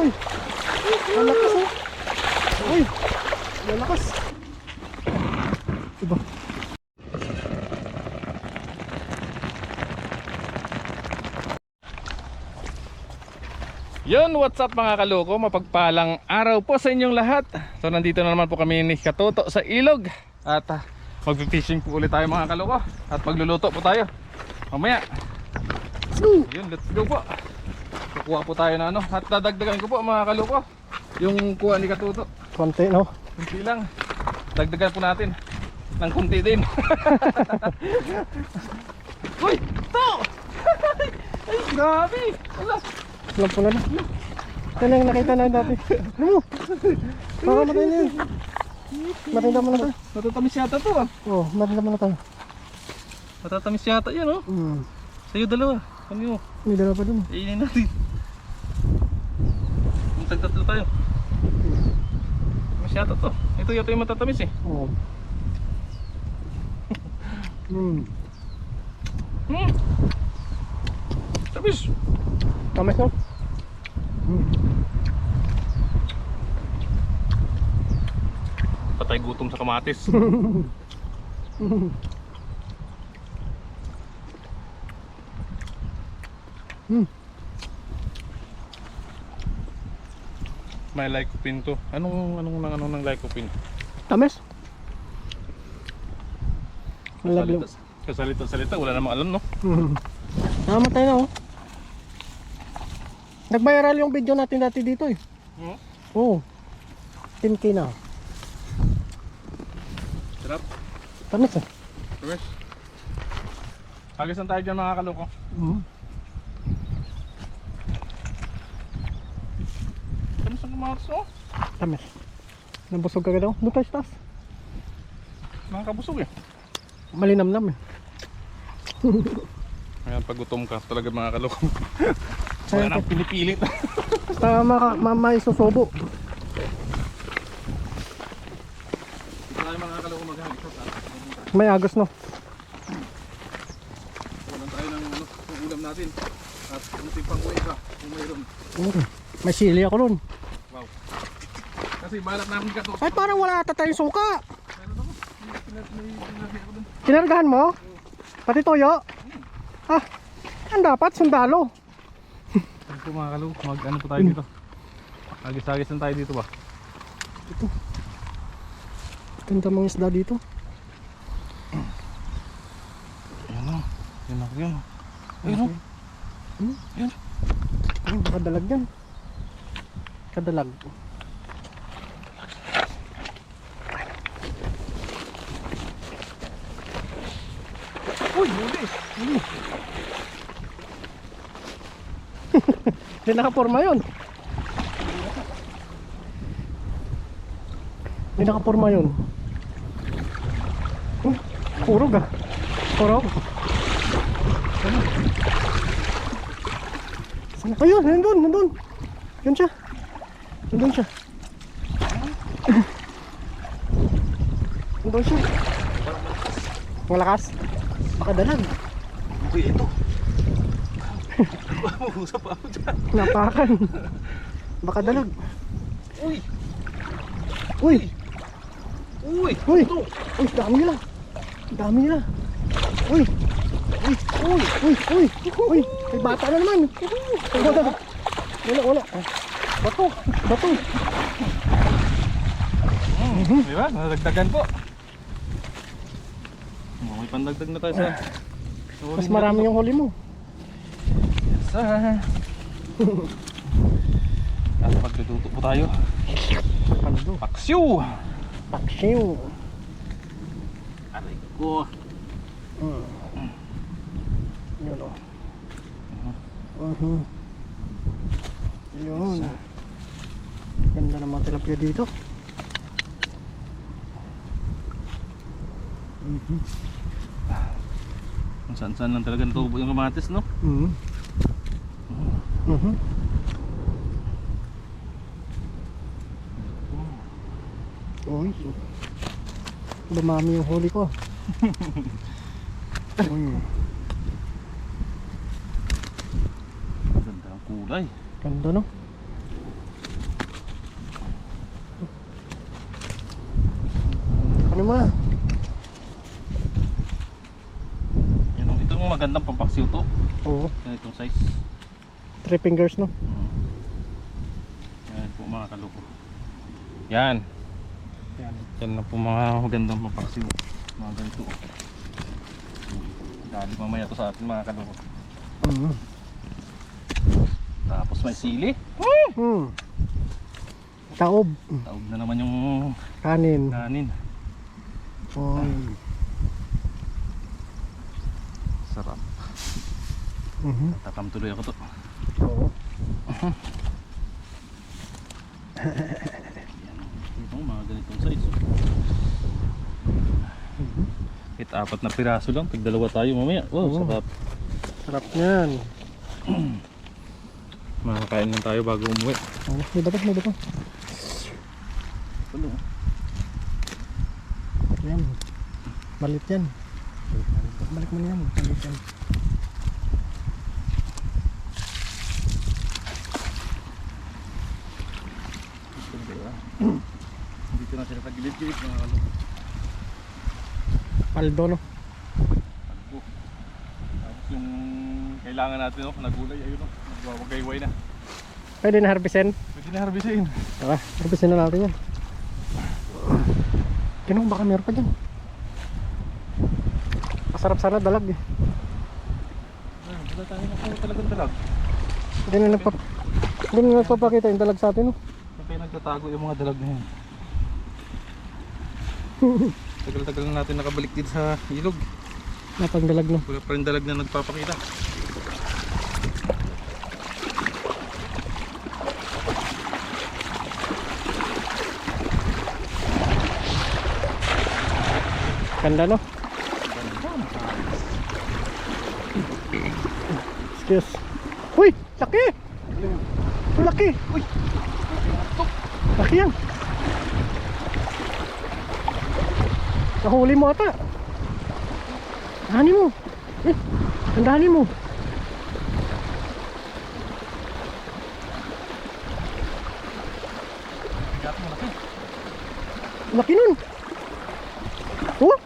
Uy! Malakas oh! Uy! Malakas! Diba? Yun, what's up mga kaloko? Mapagpalang araw po sa inyong lahat. So nandito na naman po kami ni Katoto sa ilog. At magpipishing po ulit tayo mga kaloko. At magluluto po tayo mamaya. Yun, let's go po. Kukuha po tayo na ano. At dadagdagan ko po mga kaloko yung kuha ni Katoto. Konti no? Kunti lang. Dagdagan po natin ng kunti din. Uy! Ito! Ay, grabe! Wala! Alam po na na. Yan ang nakita na dati. Ano mo? Baka matay na yun. Matinda mo na tayo. Matatamis yata to ah. Oo, matinda mo na tayo. Matatamis yata yun oh. Sa'yo dalawa. Kami mo. May dalawa pa dun. Iinin natin. Magtagtatlo tayo. Matatamis yata to. Ito yata yung matatamis eh. Oo. Tamis. Tamis no? Patay gutom sa kamatis. May lycopene to. Anong lycopene? Tamis? Malaglag. Kasalita, wala namang alam no? Namatay na oh. Nag-viral yung video natin dati dito eh. Oo. 10K na. Sarap. Tamis eh. Fresh. Hagisan tayo dyan mga kaloko. Tamis ang kamatis oh. Tamis. Nabusog ka daw. Doon tayo sa taas. Nakakabusog eh. Malinamnam eh. Ayan, pag gutom ka talaga mga kaloko. Wala nang pinipilit. May susubo. Ito tayo mga kaloko maghahagis. May agos no. Walan tayo ng ulam natin. At kunting pang-uwi ka kung mayroon. May sili ako nun. Wow. Kasi balat namin ka to. Ay parang wala ata tayong suka. Meron ako. May ako dun. Kinargahan mo? Pati toyo? Ah, ang dapat sundalo. Ito mga kaloko, mag-ano po tayo dito. Agis-agis lang tayo dito ba? Ito. Ganda mga isda dito. Yan o. Yan ako yun. Ayun o. Yan. Ay, kadalag yan. Kadalag. Uy, huli. Hindi nakaporma yun. Hindi nakaporma yun. Purog ah. Purog. Ayun, nandun. Yun siya. Nandun siya. Nandun siya. Malakas. Makadalag. Uy, ito. Mahusap ako dyan. Napakan. Baka dalag. Uy. Uy. Uy. Uy. Ito. Uy, dami nila. Dami nila. Uy. Uy. Uy. Uy. Uy. Uy. May bata na naman. Wala. Bato. Di ba? Nadagdagan po. May pandagdag na tayo sa... Mas marami yung huli mo. At magduduto po tayo. Pando. Paksiw! Paksiw. Aray ko. Yun o. Yun. Ganda naman tilapia dito. Kung saan-saan lang talaga natubo yung kamatis, no? Uy. Dumami yung huli ko. Ganda ang kulay. Ganda no? Kunin mo na. Ito yung magandang pampaksiw to. Oo. Ganitong size. 3 fingers no. Yan po mga kaloko. Yan. Yan na po mga magandang pampaksiw. Mga ganito. Dali mamaya to sa atin mga kaloko. Tapos may sili. Taob. Taob na naman yung Kanin. kanin. Sarap. Tatam tuloy ako to. Oo. Ito mga ganitong size. Kahit 4 na piraso lang, tig 2 tayo mamaya. Wow, sarap. Sarap niyan. Makakain lang tayo bago umuwi. May dapat, may dapat. Ano? Yan. Malit yan. Balik mo na yan. Malit yan. Dito na sila sa gilid-gilid mga kaloko. Paldo no. Tapos yung kailangan natin nagulay, ayun nagwawagayway na. Pwede na harbisin. Pwede na harbisin. Harbisin na natin yan. Kinong baka meron pa dyan. Masarap sana dalag eh. Wala tayo na talagang dalag. Hindi na nagpapakita yung dalag sa atin no. Kaya nagtatago yung mga dalag na yan. Tagal-tagal na natin nakabalik dito sa ilog. Napang dalag no. Wala pa rin dalag na nagpapakita. Ganda no. Excuse. Uy! Laki! Laki! Uy! Laki yan! Nahuli mo ata. Dahanin mo. Dahanin mo. Laki nun. Oh?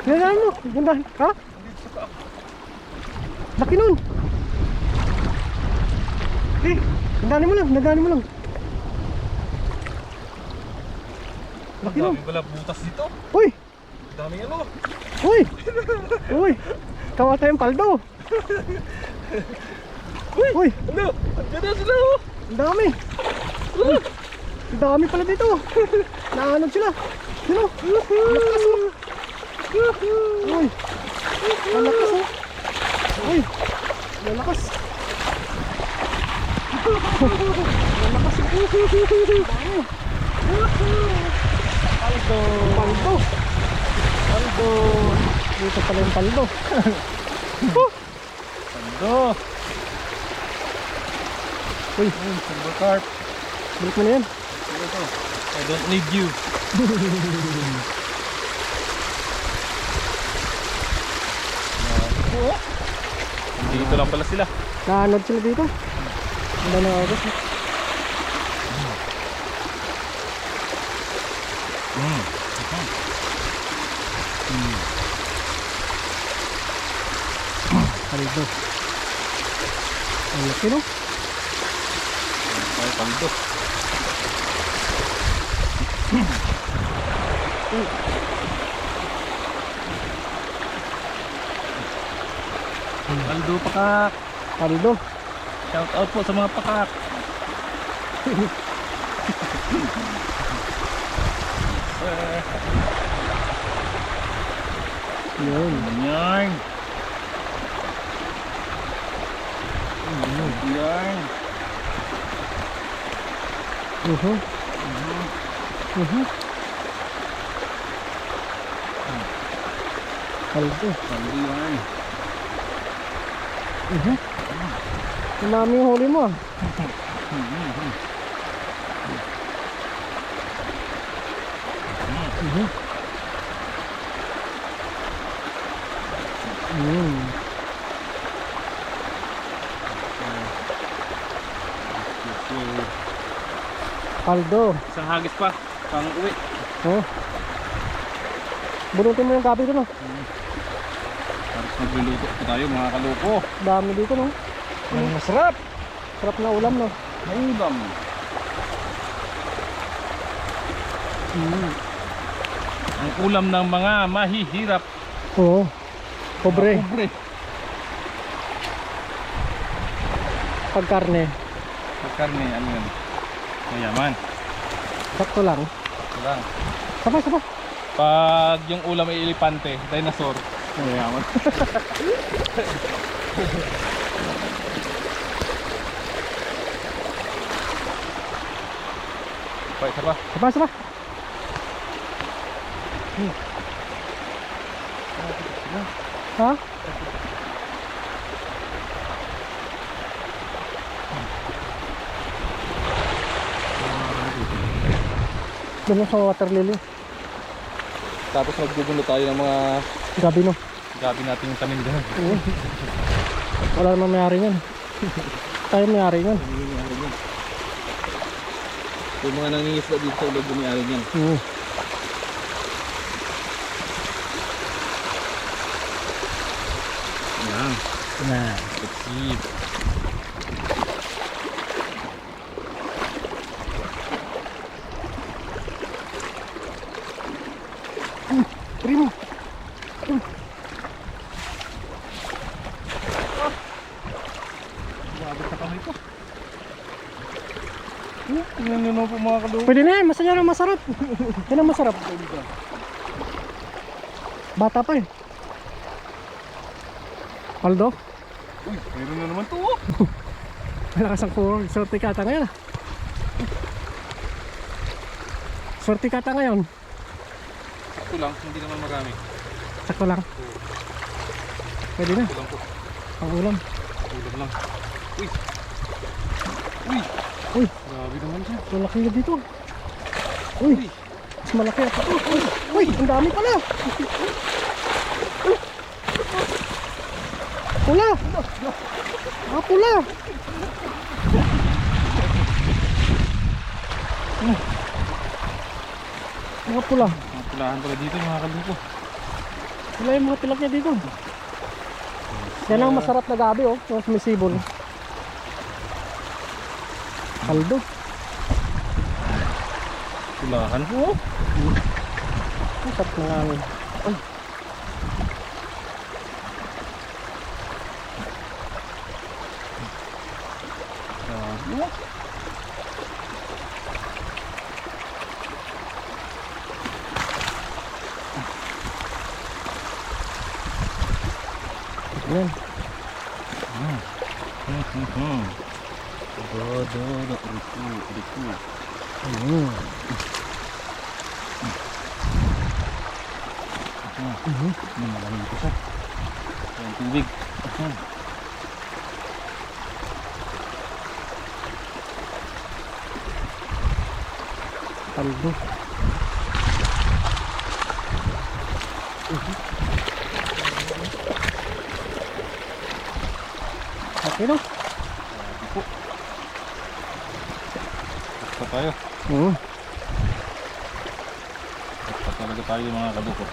Dahanin mo. Dahanin. Ha? Laki nun. Dahanin mo lang. Dahanin mo lang. Laki nun. Dami pala butas dito. Uy! Dami ano. Uy! Uy! Kawa tayong paldo. Uy! Ano? Ganda sila Ang dami! Uy! Ang dami pala dito. Naanod sila. Sino? Lakas oh. Uy! Ang lakas oh. Uy! Ang lakas. Ang lakas oh. Paldo! Paldo! Paldo! Dito pala yung paldo. Paldo. Uy! Silver carp. Balik mo na yan. I don't need you. Dito lang pala sila. Naanod sila dito. Ganda na agos. Paldo. Ang laki no? Ay, paldo. Paldo pakak. Paldo. Shout out po sa mga pakak. Yun. Yan. Yan. Paldo. Paldo yan. Ang dami yung huli mo ah. Paldo. Isang hagis pa. Pang uwi. Oo. Bunutin mo yung gabi doon, oh. Tapos magluluto po tayo mga kaloko. Dami dito, no? Ang masarap. Sarap na ulam, no? Maulam. Ang ulam ng mga mahihirap. Oo. Pobre. Pobre. Pag karne, Pagkarne, ano yun? Mayaman. sakto lang. Ito lang. Sabay. Pag yung ulam ay elepante, dinosaur, mayaman. Isa pa. Sabay. Ha? Doon sa water lily. Tapos magbubuno tayo ng mga Gabi, no? gabi nating tanim doon. Oo. Wala namang mayari yan. Tayo mayari yan. Yung mga nangingisda dito sa ulog may-ari niyan. Oo. Yan. Nah. Kecil. Primo. Mabot na kami ito. Tingnan nyo na po mga kaloko. Pwede na yan. Masaya na masarap. Yan ang masarap. Bata pa eh. Aldo? Uy, meron na naman ito. Oh. Malakas ang kurog. Sorte kata ngayon. Sorte kata ngayon. Ito lang, hindi naman marami. Sakto lang. Pwede na. Ito lang po. Ang ulam. Ulam lang. Uy! Uy! Uy, Grabe naman siya. malaki na dito. Uy, mas malaki ako. Uy, ang dami pala. Pula. Pula. Mga pula. Mga pulahan pala dito mga kaloko. Sila yung mga tilapia dito. Yan ang masarap na gabi, oh. Yung sumisibol. Kaldo. Pulahan po. Ang sarap na namin. Ay. Grabe. Oh. Yan. Riku. Malamig ko siya. Ang tubig. Kaldo. Okay no? Ito. Basta tayo. Basta talaga tayo mga kaloko.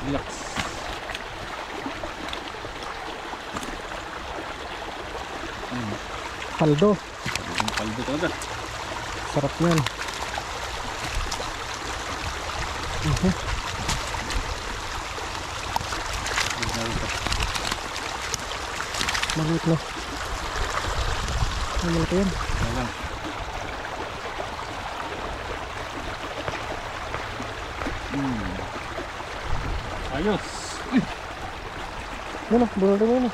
Relax. Kaldo. Ang paldo talaga. Sarap yan. Maliit na. Maliit yan. Yan lang. Ayos. Ano, bunutin mo na.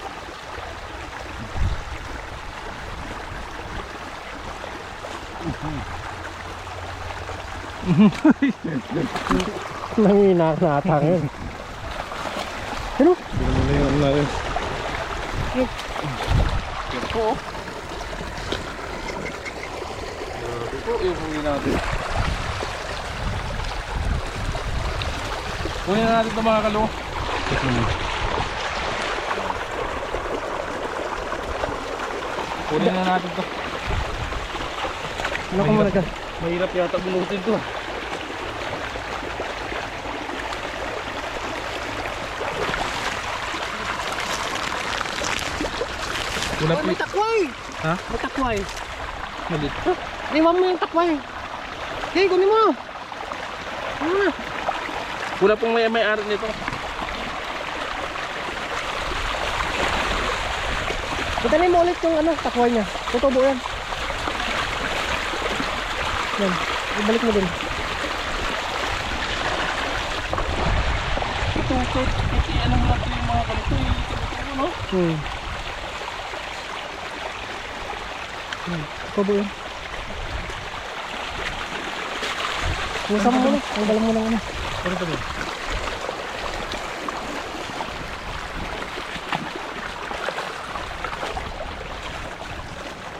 Nangina na ata ngayon. Ano? Ano na yun? Pero po. Grabe po yung huli natin. Kunin na natin ito mga kaloko. Kunin na natin to. Ano ko muna dyan? Mahirap yata bulutin to. Wala Oh, po. may takway! Ha? May takway. Malit. Iwan mo yung takway. Okay, kunin mo. Ano na? Wala pong may-ari nito. Italin mo ulit yung ano, takway niya. Tutubo yan. Yan. Ibalik mo din. Tutot. Kasi ano mo natin yung mga kalito. No? Tutubo yan. Iwasan mo muna. Ang galang mo ng ano. Ano pa din?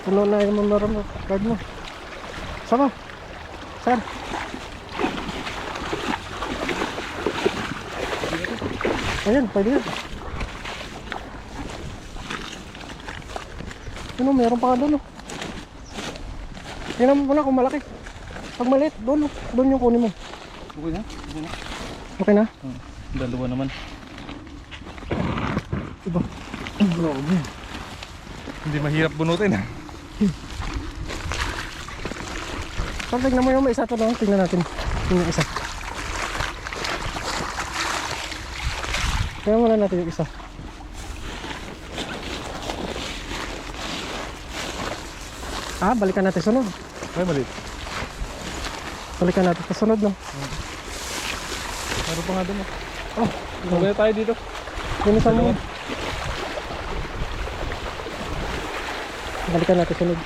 Puno na yung mga mo. Guard mo. Sama. Saan? Ayan, pwede yan. Ano, meron pa ka doon. Tingnan mo muna kung malaki. Pag maliit, doon. Doon yung kunin mo. Okay na? Okay na? Okay na? Dalawa naman. Iba. Grabe. Hindi mahirap bunutin. So, tignan mo yung may isa to lang. Tingnan natin. Yung isa. Tingnan muna natin yung isa. Ah, balikan natin sunod. Ay, malit. Balikan natin sa sunod, no? Meron pa nga doon. Oh, Sabay tayo dito. linisan mo. Balikan natin sunod.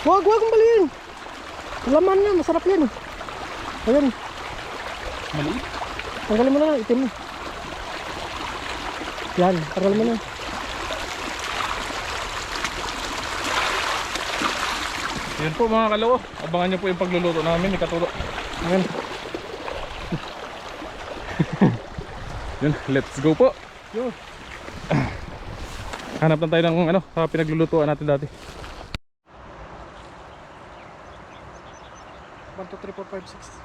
Wag mong balikin. Laman na, masarap yan. Ayan, Maliit? tanggalin mo na, itim. Yan, tanggalin mo na. Yun po mga kalawo. Abangan nyo po yung pagluluto namin. Ikatulo. Ayan. Yun, let's go po. Yo. Hanap lang tayo ng ano, sa pinaglulutuan natin dati. 1, 2, 3, 4, 5, 6.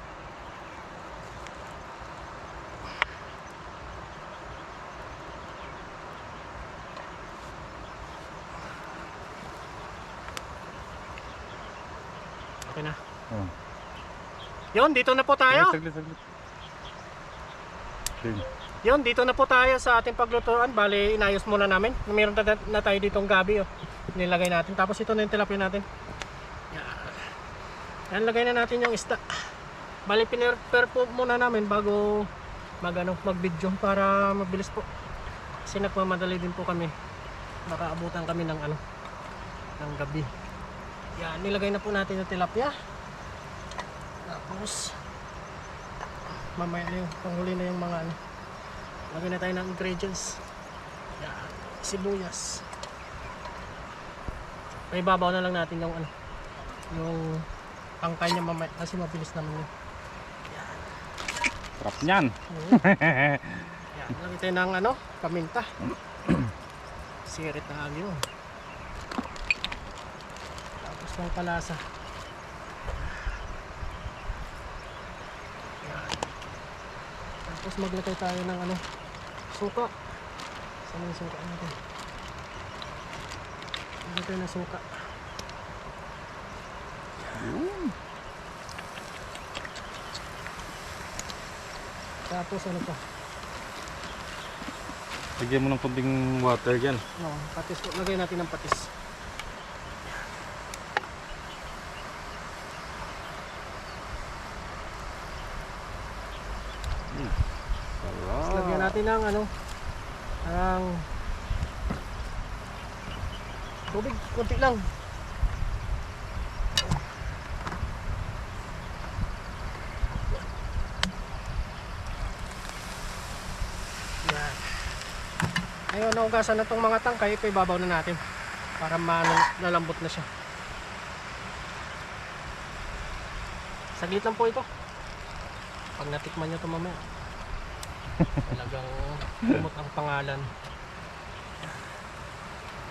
Okay na. Oh. Yun, dito na po tayo. Saglit. Yun. Yun, dito na po tayo sa ating paglutuan. Bali, inayos muna namin. Meron na tayo ditong gabi. Oh. Nilagay natin. Tapos ito na yung tilapia natin. Yan, lagay na natin yung isda. Bali, pinirepare po muna namin bago mag-video para mabilis po. Kasi nagmamadali din po kami. Baka abutan kami ng ng gabi. Yan, nilagay na po natin yung tilapia. Tapos mamaya na yung panghuli na yung mga lagay na tayo ng ingredients. Yan, sibuyas. May babaw na lang natin yung yung tangkay niya mamaya kasi mabilis naman yun. Sarap niyan. Yan, lagay tayo ng paminta. Sirit na agyo. Tapos ng palasa. Yan. Tapos maglagay tayo ng suka. Saan yung suka natin? Maglagay tayo ng suka. Tapos pa? Lagyan mo ng konting water dyan. No, patis po. Lagay natin ng patis. Tapos lagyan natin ng ng tubig. Kunti lang. Yan. Ayun, naugasan na itong mga tangkay, ibabaw na natin para nalambot na siya. Saglit lang po ito. Pag natikman nyo ito mamaya, talagang lumot ang pangalan.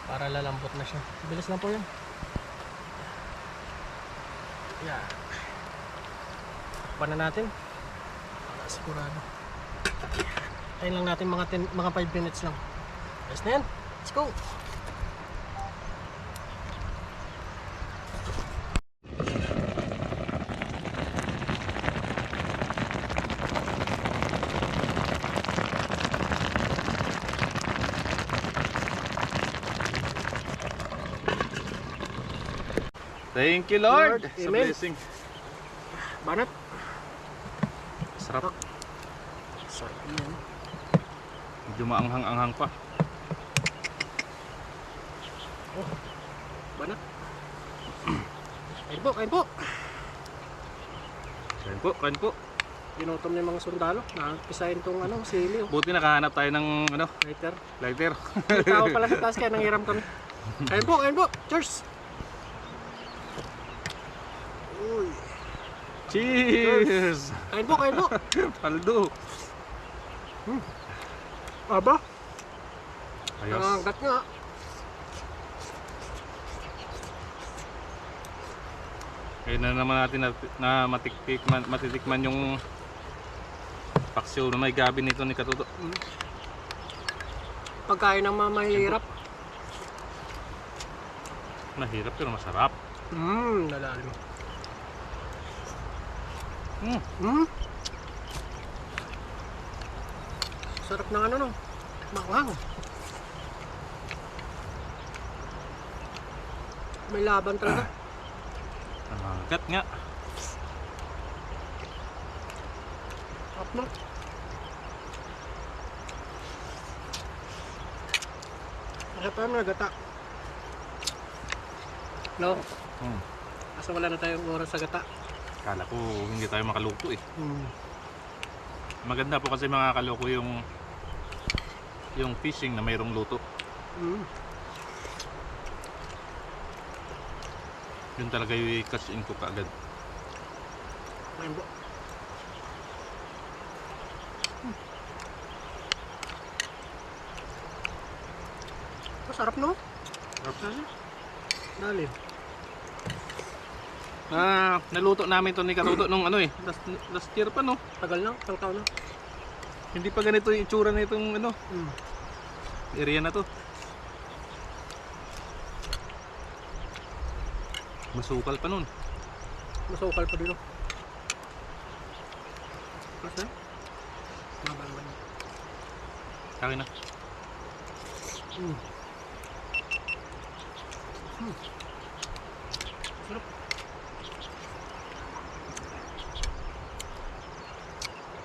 Para lalambot na siya. Bilis lang po yan. Yan. Takpan na natin. Para sigurado. Tayin lang natin mga 5 minutes lang. Ayos na yan. Let's go. Thank you Lord, Lord, sa amen. blessing. Banat. Sarap. Sarap yan. Medyo maanghang-anghang pa. Oh. Banat. Kain po, kain po. Kain po, kain po. Ginutom niya mga sundalo. Nakapisahin tong sili. Oh. Buti nakahanap tayo ng Lighter. lighter. May tao pala sa taas kaya nanghiram kami. Kain po, kain po. Cheers. Uy. Cheers! Kain po, kain po. Paldo. Aba, Ayos. nangangat nga. Ngayon na naman natin na matitikman yung paksiw na may gabi nito ni Katuto. Pagkain ng mahirap. Mahirap pero masarap. Nalalim. Sarap ng no? Maanghang. May laban talaga. Nangangat nga. Sarap no? Masarap tayo mga gata. No? Asa wala na tayong oras sa gata. Kala ko hindi tayo makaluto eh. Maganda po kasi mga kaloko yung fishing na mayroong luto. Yun talaga yung catch in ko kaagad. Kain po. Masarap no? Sarap na siya. Dalim. Naluto namin to ni Katuto nung last year pa no. Tagal na, isang taon na. Hindi pa ganito yung itsura na itong area na to. Masukal pa nun. Masukal pa dito. Kasi? Mabalman. Akin na. Sarap.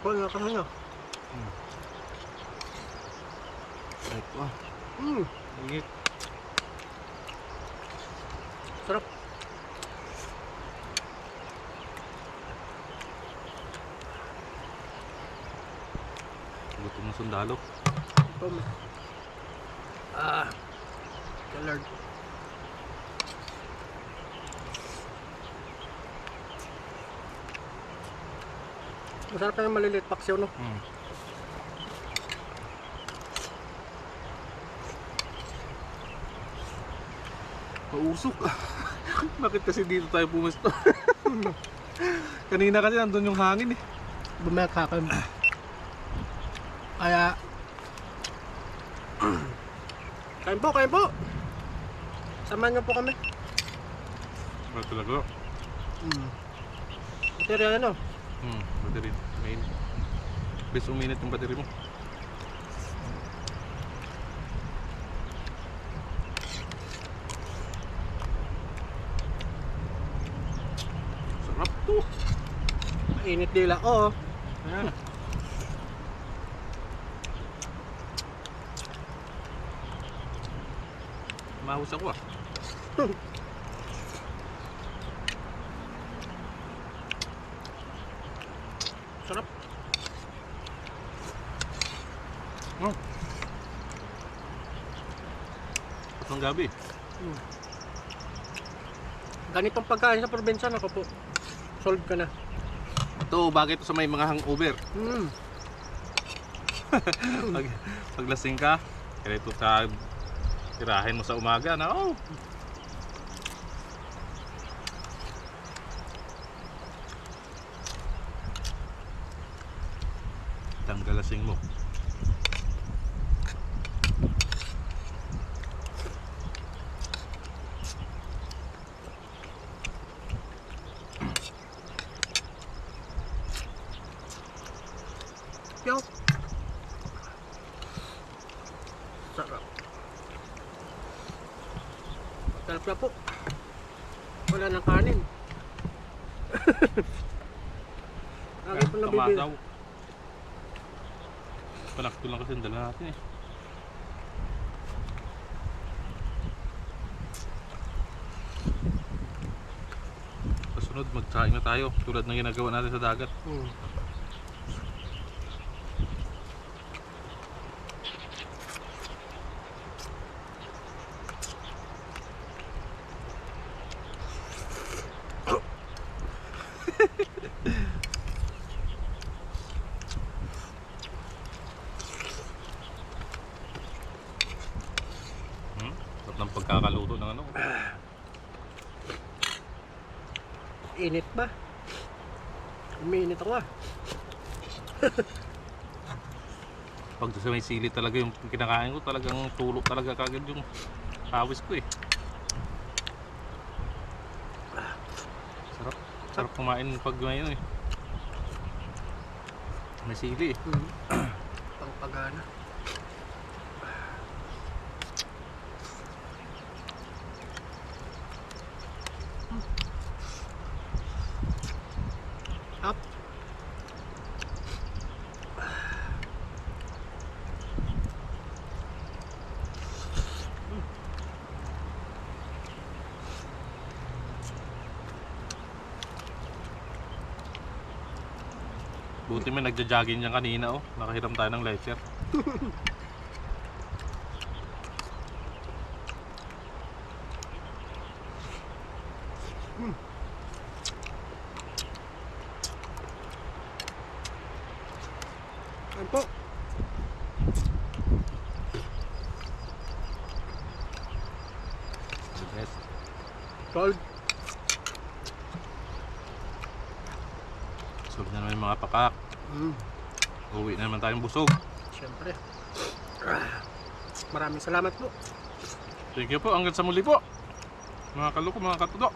Oh, nakakain na. Ay po. Ingit. Sarap. Gutom ng sundalo. Tom. Colored. Masarap na yung maliliit paksiw no? Mausok. Bakit kasi dito tayo pumesto? Kanina kasi nandun yung hangin eh. Bumakakan. Kaya kain po, kain po. Samahan niyo po kami. Ba talaga? Material ano? Battery. Main. Bes uminit yung battery mo. Sarap to. Mainit dila ko. Ayan. Mahus ako ah. Sarap. Itong gabi. Ganitong pagkain sa probinsya na po. Solve ka na. Ito, bakit sa may mga hangover? Pag lasing ka, ganito ka Tirahin mo sa umaga na oh. Tanggalasing mo. Yo. Sarap. Sarap na po. Wala nang kanin. Lagi po nabibili. Kamasaw. Palakto lang kasi ang dala natin eh. Kasunod magsaing na tayo tulad ng ginagawa natin sa dagat. Sarap ng pagkakaluto ng ano. Init ba? Umiinit ako ah. Pag sa may sili talaga yung kinakain ko, talagang tulog talaga kagad yung pawis ko eh. Sarap. Sarap kumain pag may ano eh. May sili eh. Pangpagana. Up. Buti may nagja-jogging yan kanina oh. Nakahiram tayo ng lecher. Ano po? Yes. Cold. Busog na naman yung mga pakak. Uwi na naman tayong busog. Siyempre. Maraming salamat po. Thank you po. Hanggang sa muli po. Mga kaloko, mga katudo.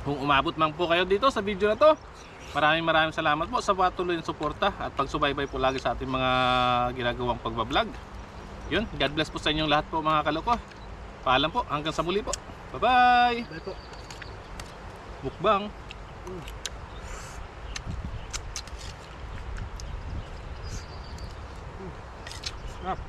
Kung umabot man po kayo dito sa video na to, maraming salamat po sa patuloy na suporta at pagsubaybay po lagi sa ating mga ginagawang pagbablog. Yun, God bless po sa inyong lahat po mga kaloko. Paalam po, hanggang sa muli po. Bye-bye! Bye po. Mukbang! Sarap.